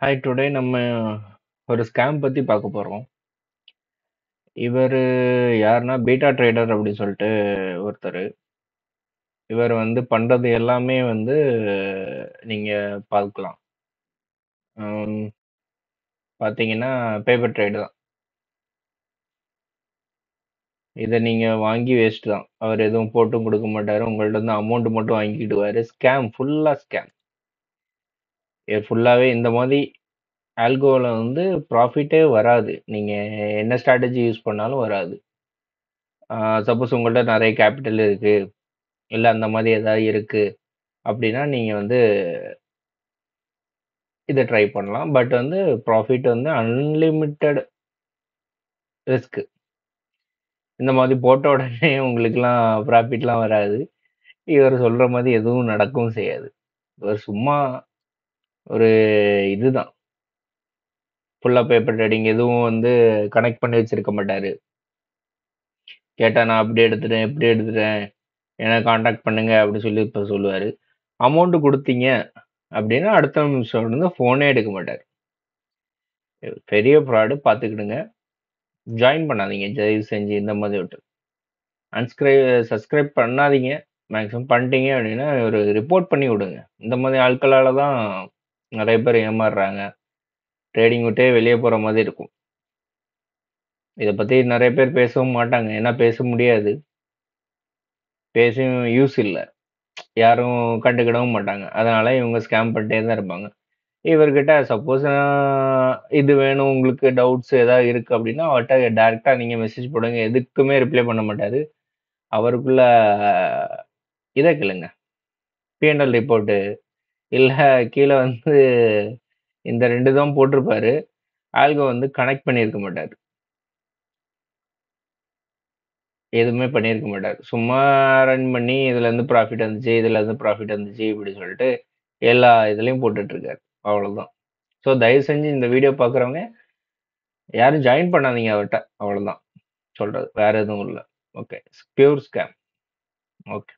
Hi, today நம்ம ஒரு scam பத்தி பார்க்க போறோம். இவரு யாருன்னா, பீட்டா ட்ரேடர் அப்படின்னு சொல்லிட்டு ஒருத்தரு. இவர் வந்து பண்றது எல்லாமே வந்து நீங்க பார்க்கலாம். ம் பார்த்தீங்கன்னா, பேப்பர் ட்ரேடு தான். இத நீங்க வாங்கி வேஸ்ட் தான். அவர் எதுவும் போட்டும் குடுக்க மாட்டாரு. உங்கள்ட்ட இருந்து அமௌண்ட் மட்டும் வாங்கிக்கிடுவாரு. ஸ்கேம், ஃபுல்லா ஸ்கேம். ஃபுல்லாவே இந்த மாரி ஆல்கோல வந்து ப்ராஃபிட்டே வராது. நீங்க என்ன ஸ்ட்ராட்டஜி யூஸ் பண்ணாலும் வராது. சப்போஸ் உங்கள்ட்ட நெறைய கேபிட்டல் இருக்கு. இல்ல அந்த மாரி ஏதாவது இருக்கு அப்படின்னா, நீங்க வந்து இத ட்ரை பண்ணலாம். பட் வந்து ப்ராஃபிட் வந்து அன்லிமிட்டட் ரிஸ்க். இந்த மாரி போட்ட உடனே உங்களுக்கெல்லாம் ப்ராஃபிட்லாம் வராது. இவரு சொல்ற மாரி எதுவும் நடக்கவும் செய்யாது. இவர் சும்மா ஒரு இதுதான். ஃபுல்லா பேப்பர் ட்ரேடிங் எதுவும் வந்து கனெக்ட் பண்ணி வச்சிருக்க மாட்டாரு. கேட்டா நான் அப்படி எடுத்துட்டேன், இப்படி எடுத்துட்டேன். என்ன கான்டாக்ட் பண்ணுங்க அப்படின்னு சொல்லி இப்ப சொல்லுவாரு. அமௌண்ட் குடுத்தீங்க அப்படின்னா, அடுத்த நிமிஷம் வந்து ஃபோனே எடுக்க மாட்டாரு. பெரிய ஃப்ராடு பார்த்துக்கிடுங்க. ஜாயின் பண்ணாதீங்க தயவு செஞ்சு இந்த மாதிரி விட்டு. சப்ஸ்கிரைப் பண்ணாதீங்க. மேக்ஸிமம் பண்ணிட்டீங்க அப்படின்னா, ஒரு ரிப்போர்ட் பண்ணி விடுங்க. இந்த மாதிரி ஆட்களால தான் நெறைய பேர் ஏமாறுறாங்க. ட்ரேடிங் விட்டே வெளிய போற மாதிரி இருக்கும். இத பத்தி நெறைய பேர் பேசவும் மாட்டாங்க. ஏன்னா பேச முடியாது. பேசியும் யூஸ் இல்ல. யாரும் கண்டுக்கிடவும் மாட்டாங்க. அதனால இவங்க ஸ்கேம் பண்ணிட்டே தான் இருப்பாங்க. இவர்கிட்ட சப்போஸ் இது வேணும் உங்களுக்கு டவுட்ஸ் ஏதாவது இருக்கு அப்படின்னா, அவர்ட்ட டைரக்ட்டா நீங்க மெசேஜ் போடுங்க. எதுக்குமே ரிப்ளை பண்ண மாட்டாரு. அவருக்குள்ள இத கேளுங்க. P&L ரிப்போர்ட் இல்ல கீழ வந்து இந்த 2 தான் போட்டிருப்பாரு. ஆல்கோ வந்து கனெக்ட் பண்ணியிருக்க மாட்டாரு. எதுவுமே பண்ணியிருக்க மாட்டாரு. சும்மா ரன் பண்ணி இதுலருந்து ப்ராஃபிட் வந்துச்சு, இதுலருந்து ப்ராஃபிட் வந்துச்சு இப்படி சொல்லிட்டு எல்லா இதுலயும் போட்டுட்டு இருக்காரு. அவ்வளோதான். ஸோ தயவு செஞ்சு இந்த வீடியோ பார்க்குறவங்க யாரும் ஜாயின் பண்ணாதீங்க அவர்ட்ட. அவ்வளோதான் சொல்றது. வேற எதுவும் இல்ல. ஓகே. Pure scam. ஓகே.